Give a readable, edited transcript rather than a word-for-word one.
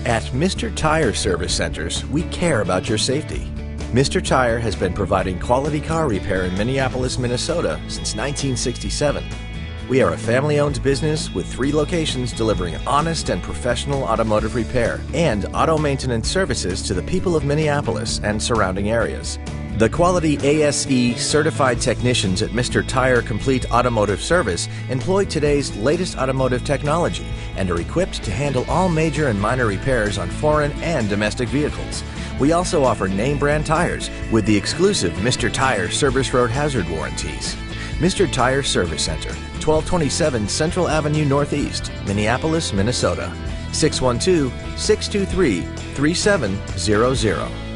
At Mr. Tire Service Centers, we care about your safety. Mr. Tire has been providing quality car repair in Minneapolis, Minnesota since 1967. We are a family-owned business with 3 locations delivering honest and professional automotive repair and auto maintenance services to the people of Minneapolis and surrounding areas. The quality ASE certified technicians at Mr. Tire Complete Automotive Service employ today's latest automotive technology and are equipped to handle all major and minor repairs on foreign and domestic vehicles. We also offer name brand tires with the exclusive Mr. Tire Service Road Hazard warranties. Mr. Tire Service Center, 1227 Central Avenue Northeast, Minneapolis, Minnesota. 612-623-3700.